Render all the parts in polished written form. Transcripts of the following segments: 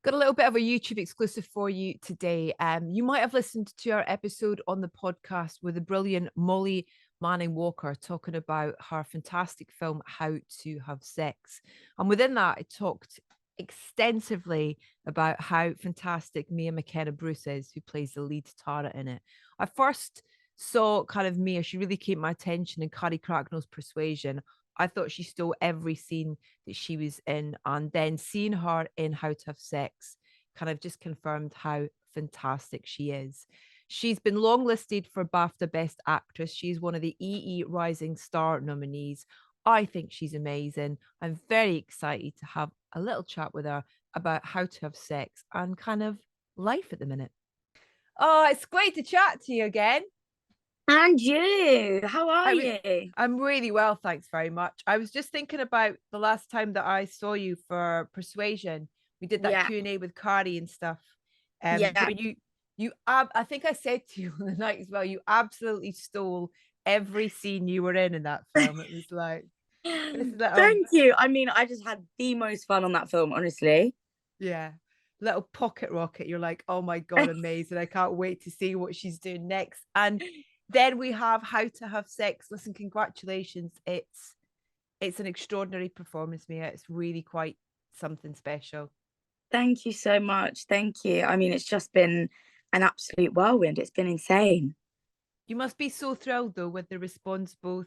Got a little bit of a YouTube exclusive for you today. You might have listened to our episode on the podcast with the brilliant Molly Manning Walker talking about her fantastic film, How to Have Sex. And within that, I talked extensively about how fantastic Mia McKenna Bruce is, who plays the lead Tara in it. I first saw kind of Mia, she really caught my attention in Carrie Cracknell's Persuasion. I thought she stole every scene that she was in. And then seeing her in How to Have Sex kind of just confirmed how fantastic she is. She's been longlisted for BAFTA Best Actress. She's one of the Rising Star nominees. I think she's amazing. I'm very excited to have a little chat with her about how to have sex and kind of life at the minute. Oh, it's great to chat to you again. And you, how are I you? I'm really well, thanks very much. I was just thinking about the last time that I saw you for Persuasion. We did that Yeah, Q&A with Cardi and stuff. yeah. I think I said to you on the night as well, you absolutely stole every scene you were in that film. It was like this little, Thank you. I mean, I just had the most fun on that film, honestly. yeah, little pocket rocket. You're like, oh my God, amazing. I can't wait to see what she's doing next. And then we have How to Have Sex. Listen, congratulations. It's an extraordinary performance, Mia. It's really quite something special. Thank you so much. Thank you. I mean, it's just been an absolute whirlwind. It's been insane. You must be so thrilled though with the response both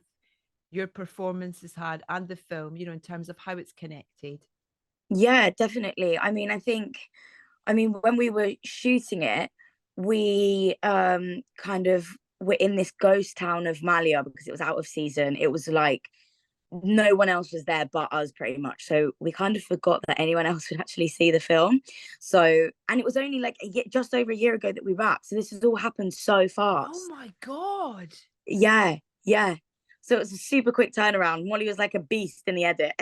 your performance has had and the film, in terms of how it's connected. Yeah, definitely. I mean, when we were shooting it, we kind of were in this ghost town of Malia because it was out of season. It was like no one else was there but us pretty much, so we kind of forgot that anyone else would actually see the film. So, and it was only like just over a year ago that we wrapped, so this has all happened so Oh fast. my God. Yeah, so it was a super quick turnaround. Molly was like a beast in the edit.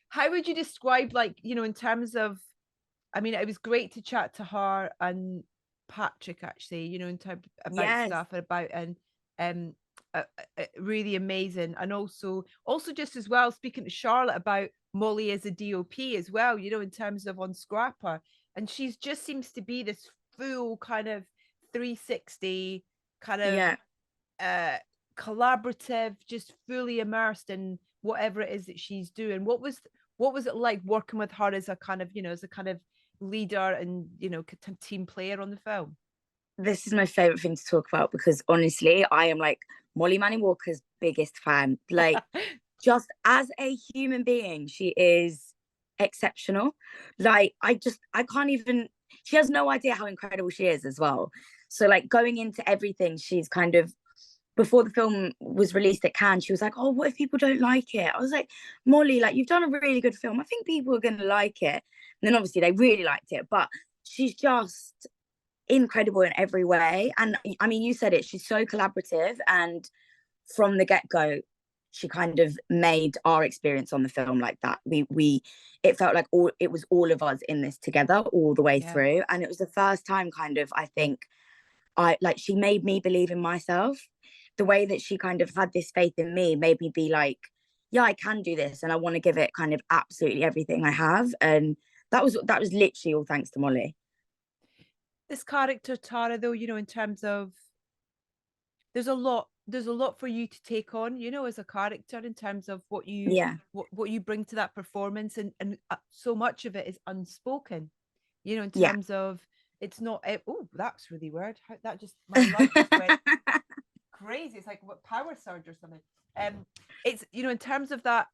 How would you describe, like, in terms of, I mean, it was great to chat to her and Patrick actually, in terms about Yes. stuff about um really amazing. And also just as well speaking to Charlotte about Molly as a DOP as well, in terms of on Scrapper. And she's just seems to be this full kind of 360 kind of Yeah. uh collaborative, just fully immersed in whatever it is that she's doing. What was it like working with her as a kind of, as a kind of leader and, team player on the film? This is my favorite thing to talk about because honestly, I am like Molly Manning Walker's biggest fan. Like, just as a human being, she is exceptional. Like, I can't even, she has no idea how incredible she is as well. So, like, going into everything, she's kind of, before the film was released at Cannes, she was like, oh, what if people don't like it? I was like, Molly, like, you've done a really good film. I think people are going to like it. And then obviously they really liked it. But she's just incredible in every way. And I mean, you said it, she's so collaborative. And from the get-go, she kind of made our experience on the film like that. We it felt like it was all of us in this together all the way Yeah. through. And it was the first time kind of, I think, I like, she made me believe in myself. The way that she kind of had this faith in me made me be like, yeah, I can do this and I want to give it kind of absolutely everything I have. And that was literally all thanks to Molly. This character Tara, though, in terms of, there's a lot for you to take on, as a character, in terms of what you Yeah. what you bring to that performance. And so much of it is unspoken, in Yeah. terms of, it's not, oh, that's really weird. How that just, my light just went crazy. It's like what, power surge or something. It's, in terms of that,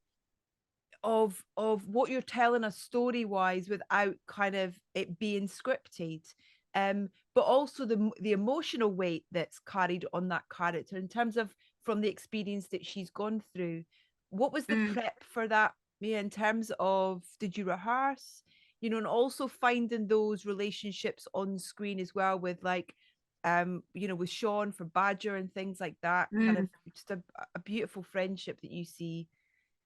of what you're telling us story wise without kind of it being scripted, but also the emotional weight that's carried on that character in terms of, from the experience that she's gone through. What was the Mm, prep for that, Mia, in terms of, did you rehearse, and also finding those relationships on screen as well with, like, with Sean for Badger and things like that, kind of mm. just a beautiful friendship that you see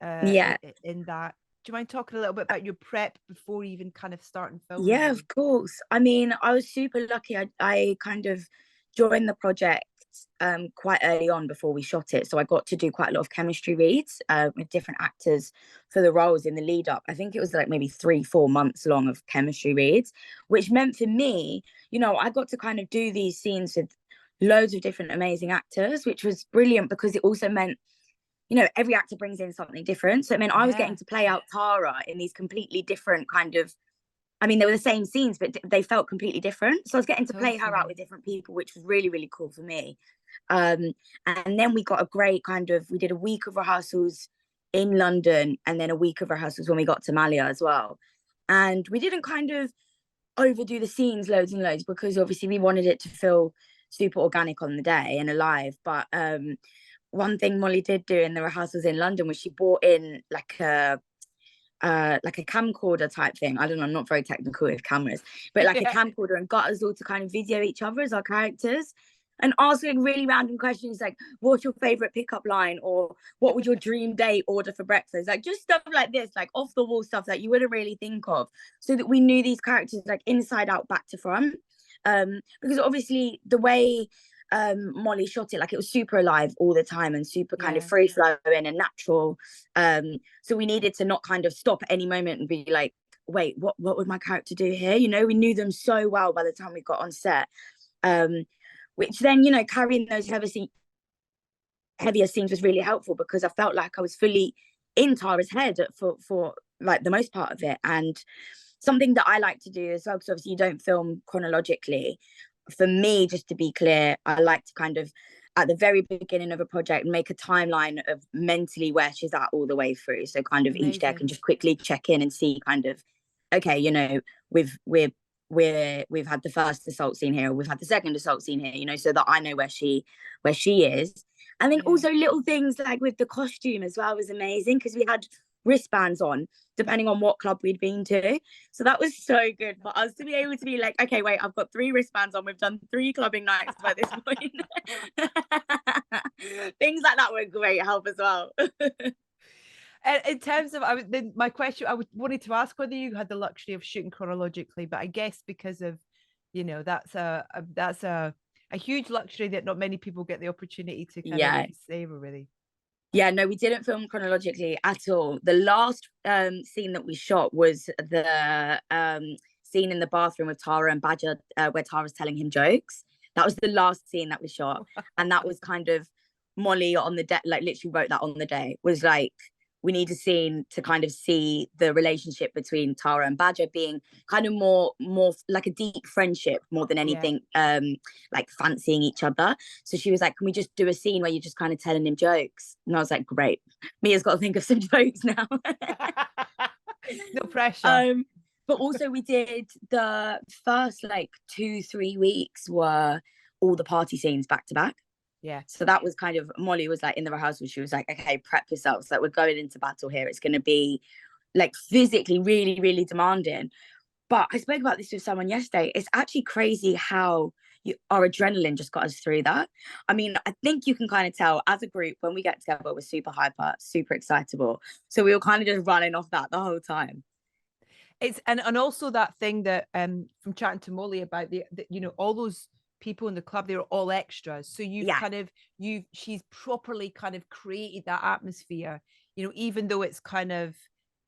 Yeah. in that. Do you mind talking a little bit about your prep before even kind of starting filming, Yeah, really? of course. I mean, I was super lucky. I kind of joined the project quite early on before we shot it, so I got to do quite a lot of chemistry reads with different actors for the roles in the lead up. I think it was like maybe 3-4 months long of chemistry reads, which meant for me, you know, I got to kind of do these scenes with loads of different amazing actors, which was brilliant because it also meant, you know, every actor brings in something different. So it meant I was getting to play out Tara in these completely different kind of, I mean, they were the same scenes, but they felt completely different. So I was getting to play her out with different people, which was really, really cool for me. And then we got a great kind of, we did a week of rehearsals in London and then a week of rehearsals when we got to Malia as well. And we didn't kind of overdo the scenes loads and loads because obviously we wanted it to feel super organic on the day and alive. But one thing Molly did do in the rehearsals in London was she brought in like a camcorder type thing. I don't know, I'm not very technical with cameras, but like a camcorder, and got us all to kind of video each other as our characters and asking really random questions like, what's your favorite pickup line, or what would your dream date order for breakfast, like just stuff like this, like off the wall stuff that you wouldn't really think of, so that we knew these characters like inside out, back to front. Because obviously the way Molly shot it, like it was super alive all the time and super kind of free flowing and natural. So we needed to not kind of stop at any moment and be like, wait, what would my character do here? You know, we knew them so well by the time we got on set. Which then, you know, carrying those heavier scenes was really helpful because I felt like I was fully in Tara's head for like the most part of it. And something that I like to do as well, because obviously you don't film chronologically. For me, just to be clear, I like to kind of at the very beginning of a project make a timeline of mentally where she's at all the way through. So kind of each day I can just quickly check in and see kind of, okay, you know, we've had the first assault scene here, or we've had the second assault scene here, you know, so that I know where she is. And then also little things like with the costume as well was amazing because we had wristbands on depending on what club we'd been to, so that was so good for us to be able to be like, okay, wait, I've got 3 wristbands on, we've done 3 clubbing nights by this point. Things like that were great help as well. In terms of, my question, wanted to ask whether you had the luxury of shooting chronologically, but I guess because of, you know, that's a huge luxury that not many people get the opportunity to kind of savor, really. Yeah, no, we didn't film chronologically at all. The last scene that we shot was the scene in the bathroom with Tara and Badger, where Tara's telling him jokes. That was the last scene that we shot. And that was kind of Molly on the day, like literally wrote that on the day, was like, we need a scene to kind of see the relationship between Tara and Badger being kind of more like a deep friendship more than anything, like fancying each other. So she was like, can we just do a scene where you're just kind of telling him jokes? And I was like, great. Mia's got to think of some jokes now. No pressure. But also we did the first like 2-3 weeks were all the party scenes back to back. Yeah. So that was kind of, Molly was like in the rehearsal, she was like, okay, prep yourselves. Like we're going into battle here. It's going to be like physically really, really demanding. But I spoke about this with someone yesterday. It's actually crazy how our adrenaline just got us through that. I mean, I think you can kind of tell as a group when we get together, we're super hyper, super excitable. So we were kind of just running off that the whole time. It's and also that thing that from chatting to Molly about the you know, all those people in the club, they were all extras, so you've kind of she's properly kind of created that atmosphere, you know, even though it's kind of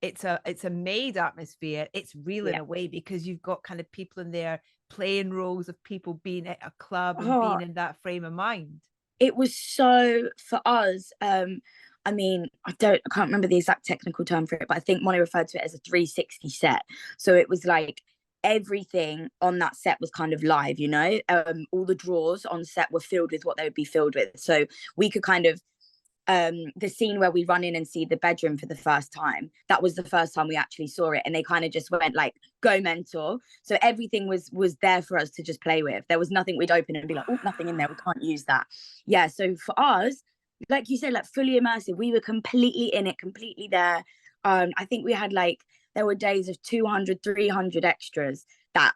it's a made atmosphere, it's real in a way because you've got kind of people in there playing roles of people being at a club and being in that frame of mind. It was so for us, I mean, I can't remember the exact technical term for it, but I think Molly referred to it as a 360 set. So it was like everything on that set was kind of live, you know, all the drawers on set were filled with what they would be filled with. So we could kind of, the scene where we run in and see the bedroom for the first time, that was the first time we actually saw it. And they kind of just went like, go mental. So everything was there for us to just play with. There was nothing we'd open and be like, oh, nothing in there, we can't use that. Yeah, so for us, like you said, like fully immersive, we were completely in it, completely there. I think we had like, there were days of 200, 300 extras that,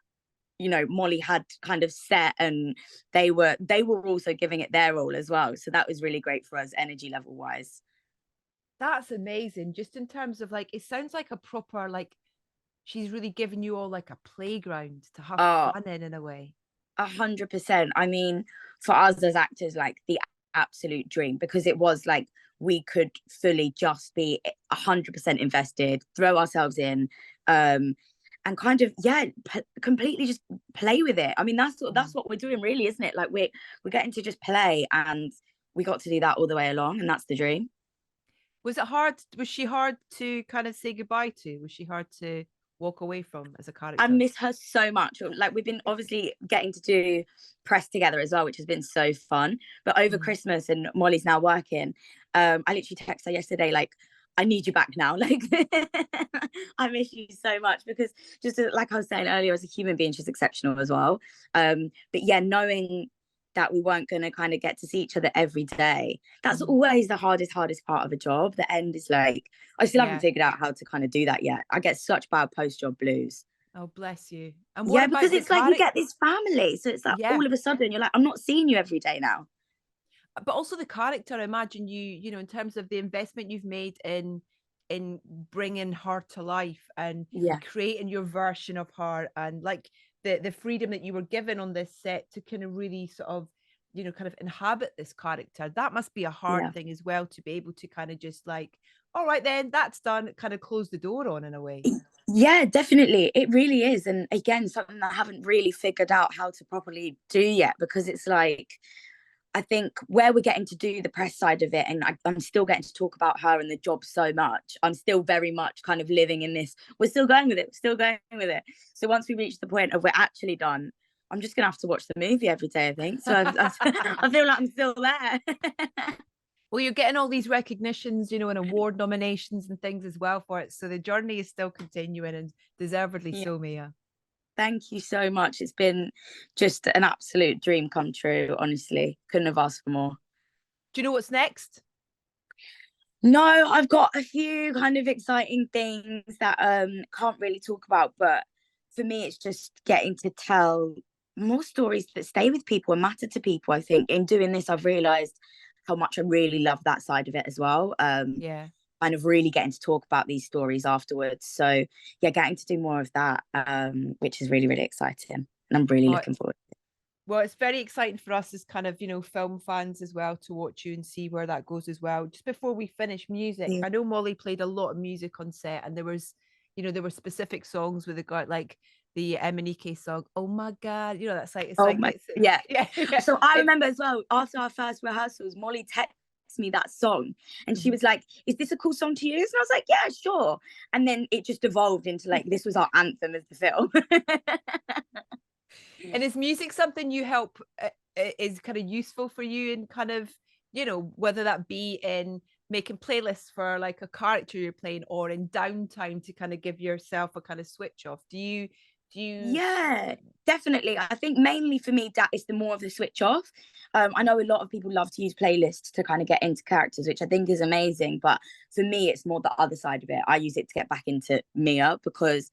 you know, Molly had kind of set, and they were also giving it their all as well. So that was really great for us energy level wise. That's amazing. Just in terms of like, it sounds like a proper, like she's really giving you all like a playground to have fun in a way. 100%. I mean, for us as actors, like the absolute dream, because it was like we could fully just be 100% invested, throw ourselves in, and kind of completely just play with it. I mean, that's what we're doing, really, isn't it? Like we're getting to just play, and we got to do that all the way along, and that's the dream. Was it hard? Was she hard to kind of say goodbye to? Was she hard to walk away from as a I character? miss her so much. Like, we've been obviously getting to do press together as well, which has been so fun. But over Christmas, and Molly's now working, I literally texted her yesterday, like, I need you back now. Like, I miss you so much, because just like I was saying earlier, as a human being, she's exceptional as well. But yeah, knowing that we weren't going to kind of get to see each other every day, that's always the hardest part of a job. The end is like, I still haven't figured out how to kind of do that yet. I get such bad post-job blues. Oh, bless you. And what Yeah, about because the it's like you character? get this family, so it's like Yeah. all of a sudden you're like, I'm not seeing you every day now. But also the character, I imagine you know, in terms of the investment you've made in bringing her to life and Yeah, creating your version of her, and like the freedom that you were given on this set to kind of really sort of, you know, kind of inhabit this character. That must be a hard yeah. thing as well, to be able to kind of just like, all right, then that's done, kind of close the door on, in a way. Yeah, definitely. It really is. And again, something that I haven't really figured out how to properly do yet, because it's like, I think where we're getting to do the press side of it, and I'm still getting to talk about her and the job so much, I'm still very much kind of living in this. We're still going with it. We're still going with it. So once we reach the point of we're actually done, I'm just going to have to watch the movie every day, I think. So I feel like I'm still there. Well, you're getting all these recognitions, you know, and award nominations and things as well for it. So the journey is still continuing, and deservedly Yeah. so, Mia. Thank you so much. It's been just an absolute dream come true, honestly. Couldn't have asked for more. Do you know what's next? No, I've got a few kind of exciting things that can't really talk about, but for me it's just getting to tell more stories that stay with people and matter to people. I think in doing this I've realized how much I really love that side of it as well. Yeah. Kind of really getting to talk about these stories afterwards. So yeah, getting to do more of that, which is really, really exciting. And I'm really Oh, looking forward. well, it's very exciting for us as kind of, you know, film fans as well, to watch you and see where that goes as well. Just before we finish music, Yeah. I know Molly played a lot of music on set, and there was, you know, there were specific songs with the guy, like the Emanike song, "Oh My God," you know, that's like, it's Oh like, my, it's yeah. yeah, yeah. So I It, remember as well, after our first rehearsals, Molly texted me that song, and she Mhm. was like, "Is this a cool song to use?" And I was like, "Yeah, sure." And then it just evolved into like, this was our anthem as the film. And is music something you help, is kind of useful for you in kind of, you know, whether that be in making playlists for like a character you're playing, or in downtime to kind of give yourself a kind of switch off? Do you Yeah, definitely. I think mainly for me, that is the more of the switch off. I know a lot of people love to use playlists to kind of get into characters, which I think is amazing. But for me, it's more the other side of it. I use it to get back into Mia, because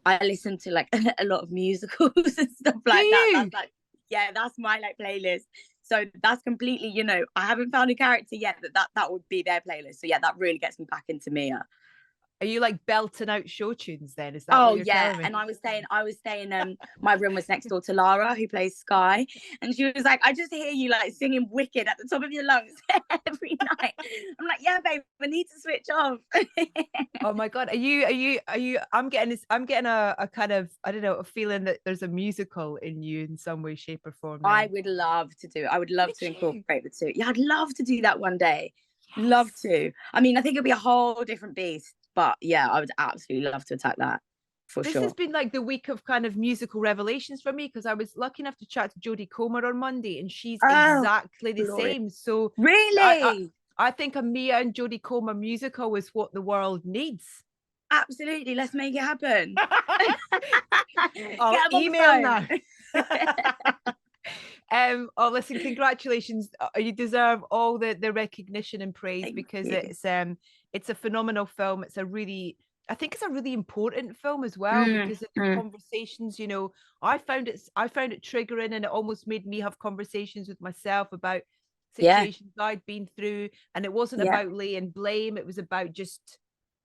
I listen to like a lot of musicals and stuff do like that. you? That's like, yeah, that's my like playlist. So that's completely, you know, I haven't found a character yet that would be their playlist. So yeah, that really gets me back into Mia. Are you like belting out show tunes then? Is that what Oh you're yeah, telling me? and I was staying. My room was next door to Lara, who plays Sky, and she was like, "I just hear you like singing Wicked at the top of your lungs every night." I'm like, "Yeah, babe, I need to switch off." Oh my God. Are you I'm getting a kind of, I don't know, a feeling that there's a musical in you in some way, shape, or form I then. would love to do it. I would love Would to you? incorporate the two. Yeah, I'd love to do that one day. Love Yes. to. I mean, I think it'll be a whole different beast, but yeah, I would absolutely love to attack that for This has sure. been like the week of kind of musical revelations for me, because I was lucky enough to chat to Jodie Comer on Monday, and she's Oh, exactly the glory! same. So I I, Really? I think a Mia and Jodie Comer musical is what the world needs. Absolutely. Let's make it happen. I'll Get him on the email now. phone. Oh, listen, congratulations. You deserve all the recognition and praise, Thank because you. it's a phenomenal film. It's a really, I think it's a really important film as well, Mm, because of the mm. conversations, you know, I found it triggering, and it almost made me have conversations with myself about Yeah, situations I'd been through. And it wasn't yeah, about laying blame, it was about just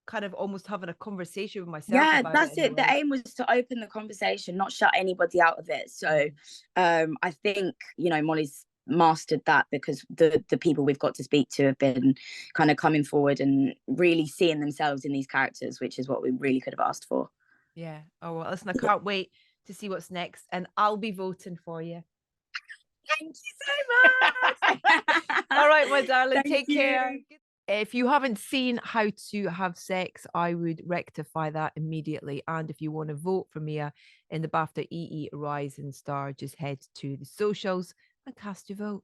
kind of almost having a conversation with myself Yeah, about it that's in a it. The way. aim was to open the conversation, not shut anybody out of it. So I think, you know, Molly's mastered that, because the people we've got to speak to have been kind of coming forward and really seeing themselves in these characters, which is what we really could have asked for. Yeah. Oh, well, listen, I can't wait to see what's next, and I'll be voting for you. Thank you so much. All right, my darling, Thank take care. you. If you haven't seen How to Have Sex, I would rectify that immediately. And if you want to vote for Mia in the BAFTA EE Rising Star, just head to the socials and cast your vote.